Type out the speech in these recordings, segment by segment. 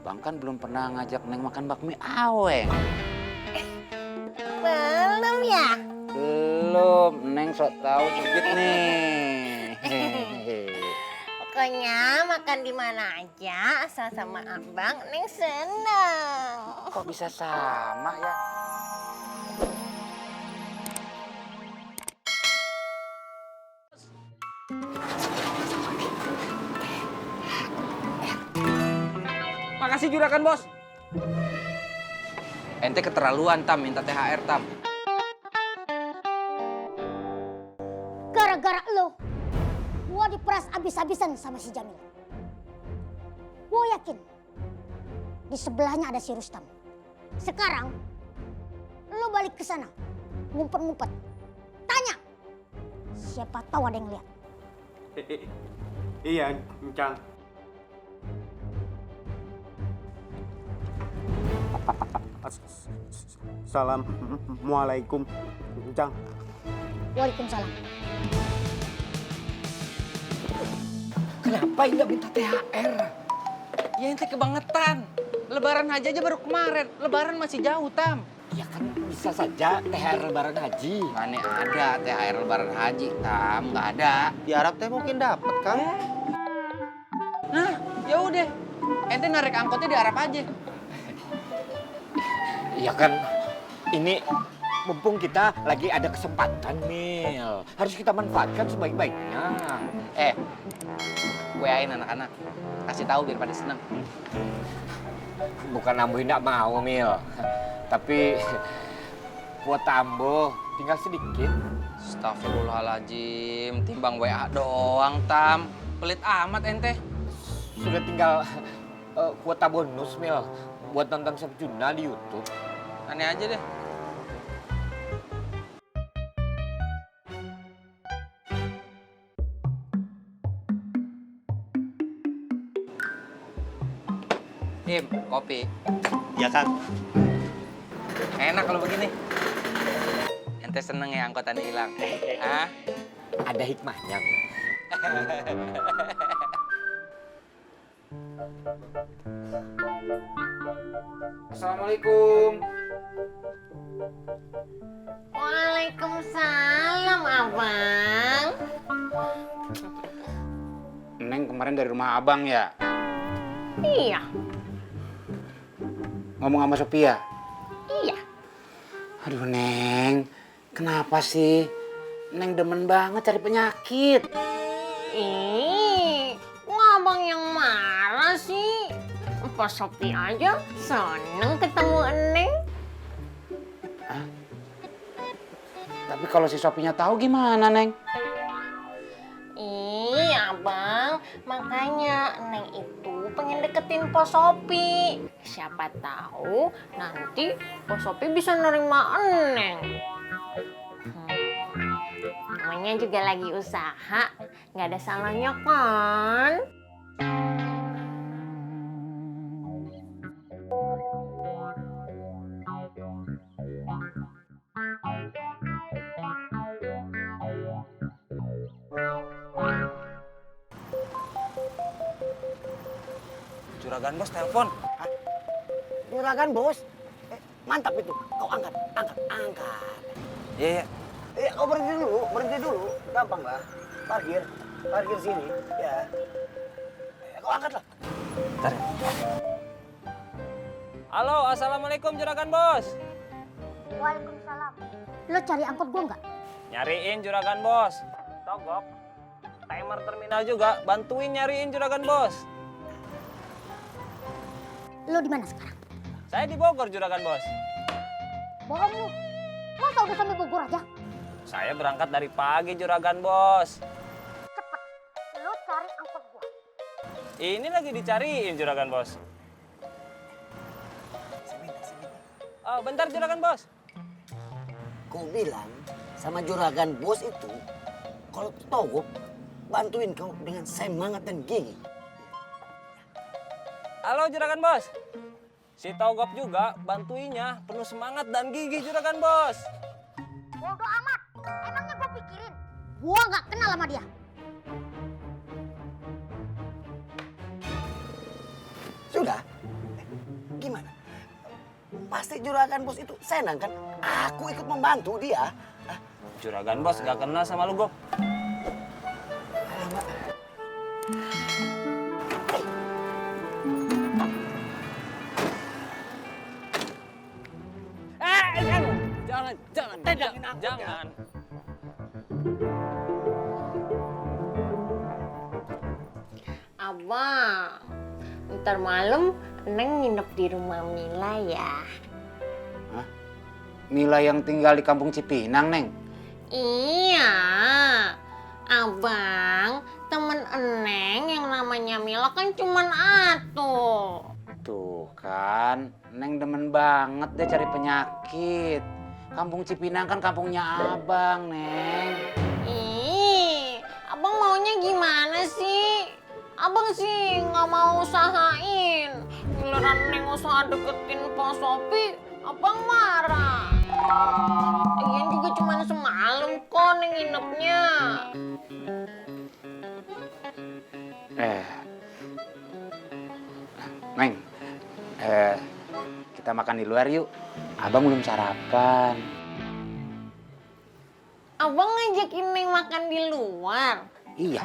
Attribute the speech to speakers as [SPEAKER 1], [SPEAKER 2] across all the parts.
[SPEAKER 1] Abang kan belum pernah ngajak Neng makan bakmi aweng.
[SPEAKER 2] Belum ya?
[SPEAKER 1] Belum, Neng sok tahu cubit nih.
[SPEAKER 2] Pokoknya makan di mana aja asal sama abang, Neng senang.
[SPEAKER 1] Kok bisa sama ya?
[SPEAKER 3] Makasih juragan bos.
[SPEAKER 1] Ente keterlaluan Tam, minta THR Tam.
[SPEAKER 4] Gara-gara lo, gua diperas abis-abisan sama si Jamil. Gua yakin di sebelahnya ada si Rustam. Sekarang lo balik ke sana, ngumpet-ngumpet. Tanya, siapa tahu ada yang lihat.
[SPEAKER 5] Iya, Cang. Assalamualaikum, Cang.
[SPEAKER 4] Waalaikumsalam.
[SPEAKER 3] Kenapa nggak minta THR? Ya ente kebangetan. Lebaran haji aja baru kemarin. Lebaran masih jauh, Tam.
[SPEAKER 6] Ya kan bisa saja THR lebaran haji.
[SPEAKER 1] Mana ada THR lebaran haji, Tam, nggak ada.
[SPEAKER 5] Di Arab teh mungkin dapat kan?
[SPEAKER 3] Nah, ya udah. Ente narik angkotnya di Arab aja.
[SPEAKER 6] Ya kan ini mumpung kita lagi ada kesempatan, Mil. Harus kita manfaatkan sebaik-baiknya.
[SPEAKER 1] WA-in anak-anak. Kasih tahu biar pada seneng.
[SPEAKER 6] Bukan Ambo tidak mau, Mil. Tapi kuota Ambo tinggal sedikit.
[SPEAKER 1] Astagfirullahaladzim, timbang WA doang, Tam. Pelit amat ente.
[SPEAKER 6] Sudah tinggal kuota bonus, Mil. Buat nonton Sepjuna di YouTube.
[SPEAKER 1] Aneh aja deh. Im, kopi.
[SPEAKER 5] Ya, Kang.
[SPEAKER 1] Enak kalau begini. Ente seneng ya angkotannya hilang. Hah?
[SPEAKER 6] Ada hikmahnya, Mil.
[SPEAKER 1] Assalamualaikum.
[SPEAKER 2] Waalaikumsalam, abang.
[SPEAKER 1] Neng kemarin dari rumah abang ya?
[SPEAKER 2] Iya,
[SPEAKER 1] Ngomong sama Sophia?
[SPEAKER 2] iya.
[SPEAKER 1] Aduh Neng, kenapa sih? Neng demen banget cari penyakit.
[SPEAKER 2] Kok abang yang marah sih? Pas Sopi aja seneng ketemu Neng.
[SPEAKER 1] Tapi kalau si Sopinya tahu gimana Neng?
[SPEAKER 2] Abang, makanya Neng itu pengen deketin Po Sopi. Siapa tahu nanti Po Sopi bisa nerima Neng. Namanya juga lagi usaha, nggak ada salahnya kan?
[SPEAKER 3] Juragan bos telepon.
[SPEAKER 5] Juragan, Bos. Mantap itu. Kau angkat.
[SPEAKER 3] Iya, iya.
[SPEAKER 5] Kau berhenti dulu. Gampang lah. Parkir sini. Ya. Kau angkat lah.
[SPEAKER 3] Bentar. Halo, assalamualaikum juragan bos.
[SPEAKER 4] Waalaikumsalam. Lo cari angkot gua nggak?
[SPEAKER 3] Nyariin juragan bos. Togok. Timer terminal juga. Bantuin nyariin juragan bos.
[SPEAKER 4] Lo di mana sekarang?
[SPEAKER 3] Saya di Bogor juragan bos.
[SPEAKER 4] Bohong lu. Masa udah sampai Bogor aja?
[SPEAKER 3] Saya berangkat dari pagi juragan bos.
[SPEAKER 4] Cepet, lo cari angkot gua.
[SPEAKER 3] Ini lagi dicariin juragan bos. Oh, bentar juragan bos.
[SPEAKER 5] Kau bilang sama juragan bos itu, kalau Togop bantuin kau dengan semangat dan gigi.
[SPEAKER 3] Halo juragan bos. Si Togop juga bantuinya penuh semangat dan gigih juragan bos.
[SPEAKER 4] Bodoh amat. Emangnya gua pikirin gua nggak kenal sama dia.
[SPEAKER 5] Sudah, pasti juragan bos itu senang kan? Aku ikut membantu dia.
[SPEAKER 7] Juragan Bos gak kenal sama lu, Gop. Jangan.
[SPEAKER 2] Abang, ntar malam Neng nginep di rumah Mila ya.
[SPEAKER 3] Mila yang tinggal di kampung Cipinang, Neng.
[SPEAKER 2] Iya, abang, temen Neng yang namanya Mila kan cuman atuh.
[SPEAKER 3] Tuh kan, Neng demen banget deh cari penyakit. Kampung Cipinang kan kampungnya abang, Neng.
[SPEAKER 2] Ih, abang maunya gimana sih? Abang sih nggak mau usahain. Giliran Neng usaha deketin Pak Sopi, abang marah. Lagian juga cuma semalam kok Neng nginepnya.
[SPEAKER 3] Neng, kita makan di luar yuk. Abang belum sarapan.
[SPEAKER 2] Abang ngajakin Neng makan di luar.
[SPEAKER 3] Iya.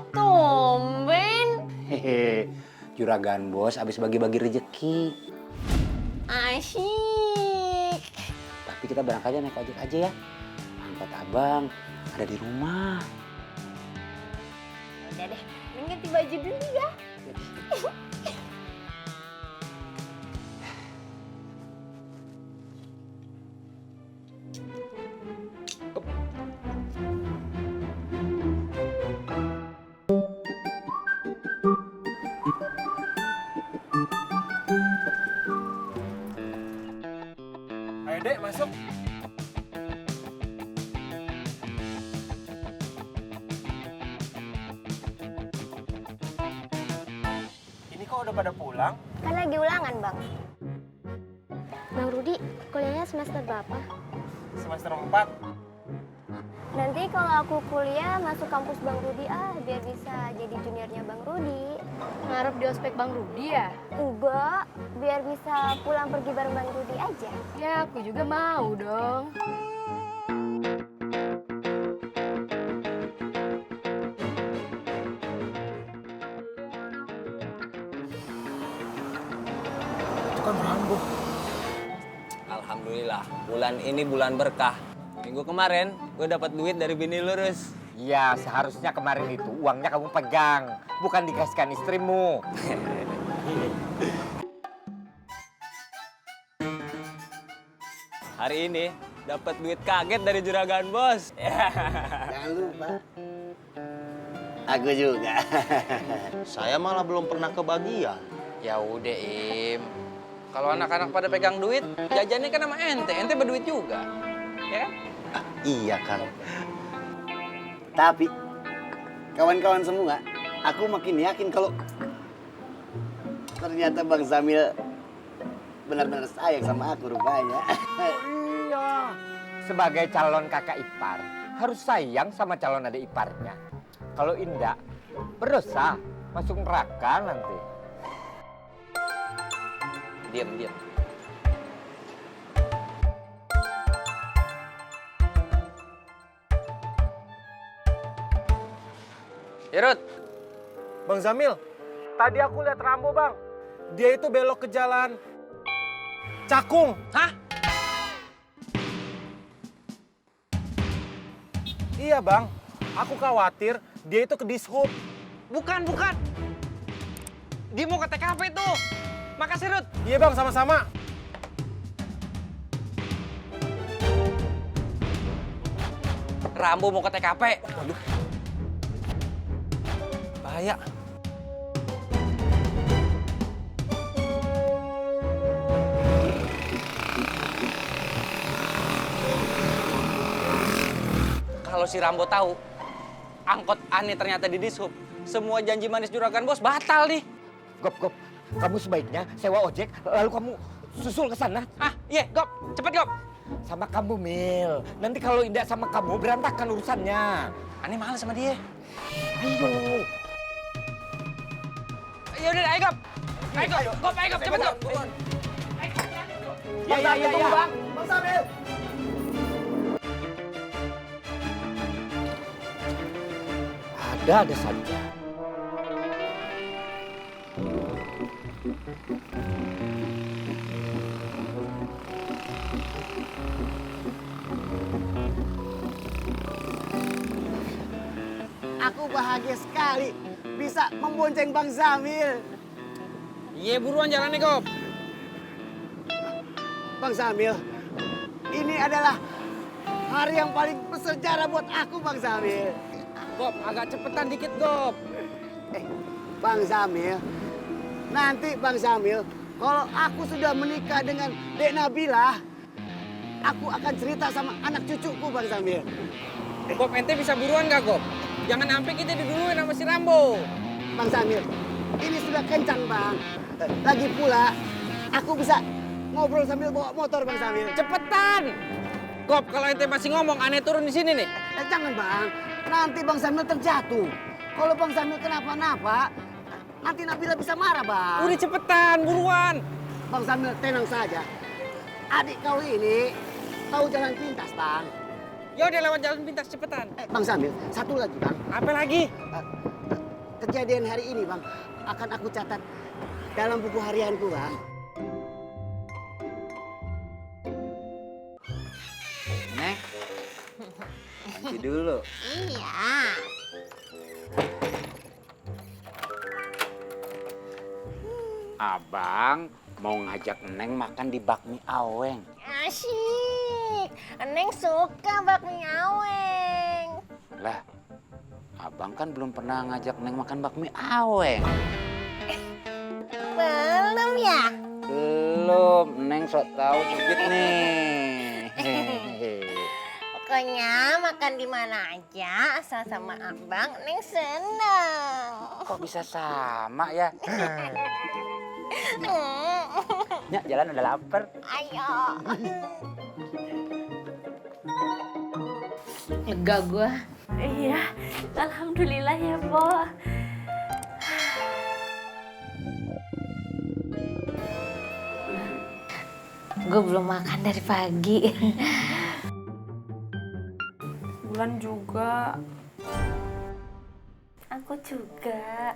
[SPEAKER 2] Tumben.
[SPEAKER 3] Hehe, juragan bos abis bagi-bagi rejeki.
[SPEAKER 2] Asyik.
[SPEAKER 3] Tapi kita berangkat aja naik ojek aja ya. Angkot abang ada di rumah.
[SPEAKER 2] Udah deh, Neng ganti baju dulu ya.
[SPEAKER 8] Ayo Dek, masuk. Ini kok udah pada pulang?
[SPEAKER 9] Kan lagi ulangan, Bang. Bang Rudi, kuliahnya semester berapa?
[SPEAKER 8] Semester 4.
[SPEAKER 9] Nanti kalau aku kuliah masuk kampus Bang Rudi biar bisa jadi juniornya Bang Rudi.
[SPEAKER 10] Ngarep di ospek Bang Rudi ya?
[SPEAKER 9] Enggak, biar bisa pulang pergi bareng Bang Rudi aja.
[SPEAKER 10] Ya, aku juga mau dong.
[SPEAKER 8] Itu kan Rambo.
[SPEAKER 7] Alhamdulillah, bulan ini bulan berkah. Minggu kemarin, gue dapat duit dari bini lurus.
[SPEAKER 6] Ya, seharusnya kemarin itu uangnya kamu pegang, bukan dikasihkan istrimu.
[SPEAKER 7] Hari ini, dapat duit kaget dari juragan bos.
[SPEAKER 5] Jangan lupa. Aku juga.
[SPEAKER 11] Saya malah belum pernah kebagian.
[SPEAKER 1] Ya udah, Im. Kalau anak-anak pada pegang duit, jajannya kan sama ente berduit juga. Ya kan?
[SPEAKER 11] Iya, Kang.
[SPEAKER 5] Tapi kawan-kawan semua, aku makin yakin kalau ternyata Bang Zamil benar-benar sayang sama aku rupanya.
[SPEAKER 6] Iya. Sebagai calon kakak ipar, harus sayang sama calon adik iparnya. Kalau indak, berdosa, masuk neraka nanti.
[SPEAKER 1] Diam. Ya, Rut.
[SPEAKER 8] Bang Zamil, tadi aku lihat Rambo, Bang. Dia itu belok ke jalan Cakung.
[SPEAKER 1] Hah?
[SPEAKER 8] Iya, Bang. Aku khawatir dia itu ke dishub.
[SPEAKER 1] Bukan. Dia mau ke TKP tuh. Makasih, Rut.
[SPEAKER 8] Iya, Bang, sama-sama.
[SPEAKER 1] Rambo mau ke TKP. Waduh. Bahaya. Kalau si Rambo tahu, angkot aneh ternyata di dishub, semua janji manis juragan bos batal nih.
[SPEAKER 6] Gop, kamu sebaiknya sewa ojek, lalu kamu susul ke sana.
[SPEAKER 1] Ah, iya, Gop. Cepet, Gop.
[SPEAKER 6] Sama kamu, Mil. Nanti kalau indah sama kamu, berantakan urusannya.
[SPEAKER 1] Aneh males sama dia.
[SPEAKER 6] Ayo.
[SPEAKER 1] Ya udah, ayo, Gop. Ayo, Gop, cepet, Gop.
[SPEAKER 5] Bang Samil, tunggu bang. Bang Samil.
[SPEAKER 3] Ada saja.
[SPEAKER 5] Aku bahagia sekali bisa membonceng Bang Samil.
[SPEAKER 1] Iya buruan jalan nih, Gop.
[SPEAKER 5] Bang Samil, ini adalah hari yang paling bersejarah buat aku, Bang Samil.
[SPEAKER 1] Gop, agak cepetan dikit, Gop.
[SPEAKER 5] Bang Samil, nanti Bang Samil, kalau aku sudah menikah dengan Dek Nabila, aku akan cerita sama anak cucuku, Bang Samil.
[SPEAKER 1] Gop, ente bisa buruan gak, Gop? Jangan sampai kita diduluin sama si Rambo.
[SPEAKER 5] Bang Samil, ini sudah kencang, Bang. Lagi pula, aku bisa ngobrol sambil bawa motor, Bang Samil.
[SPEAKER 1] Cepetan! Gop, kalau ente masih ngomong, aneh turun di sini nih.
[SPEAKER 5] Jangan, Bang. Nanti Bang Samil terjatuh. Kalau Bang Samil kenapa-napa, nanti Nabila bisa marah, Bang.
[SPEAKER 1] Udah cepetan, buruan.
[SPEAKER 5] Bang Samil, tenang saja. Adik kau ini tahu jalan pintas, Bang.
[SPEAKER 1] Ya udah lewat jalan pintas, cepetan.
[SPEAKER 5] Bang Samil, satu lagi, Bang.
[SPEAKER 1] Apa lagi?
[SPEAKER 5] Kejadian hari ini, Bang, akan aku catat dalam buku harianku, Bang.
[SPEAKER 3] Neng, nanti dulu.
[SPEAKER 2] Iya.
[SPEAKER 3] Abang mau ngajak Neng makan di bakmi Aweng.
[SPEAKER 2] Asyik. Neng suka bakmi Aweng.
[SPEAKER 3] Lah, abang kan belum pernah ngajak Neng makan bakmi Aweng.
[SPEAKER 2] Belum ya?
[SPEAKER 3] Belum, Neng sok tahu cubit nih.
[SPEAKER 2] Pokoknya makan di mana aja asal sama abang Neng seneng.
[SPEAKER 3] Kok bisa sama ya? Ya, jalan udah lapar.
[SPEAKER 2] Ayo.
[SPEAKER 10] Lega gua.
[SPEAKER 9] Iya, alhamdulillah ya, Po.
[SPEAKER 10] Gue belum makan dari pagi.
[SPEAKER 9] Bulan juga. Aku juga.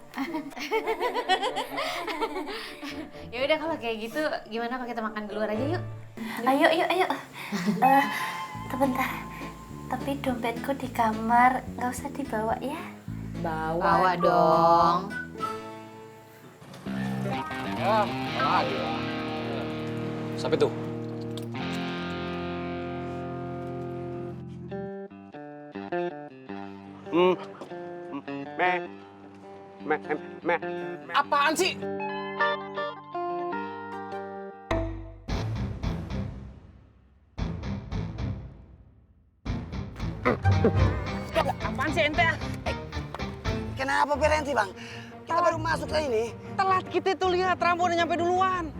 [SPEAKER 10] Ya udah kalau kayak gitu, gimana kalau kita makan di luar aja yuk?
[SPEAKER 9] Ayo. Sebentar. Tapi dompetku di kamar, nggak usah dibawa ya.
[SPEAKER 10] Bawa dong.
[SPEAKER 1] Oh, lagi. Sampai tuh. Apaan sih? Apaan sih ente?
[SPEAKER 5] Kenapa berhenti, Bang? Kita baru masuk ke ini.
[SPEAKER 1] Telat kita tuh lihat, Rambo udah nyampe duluan.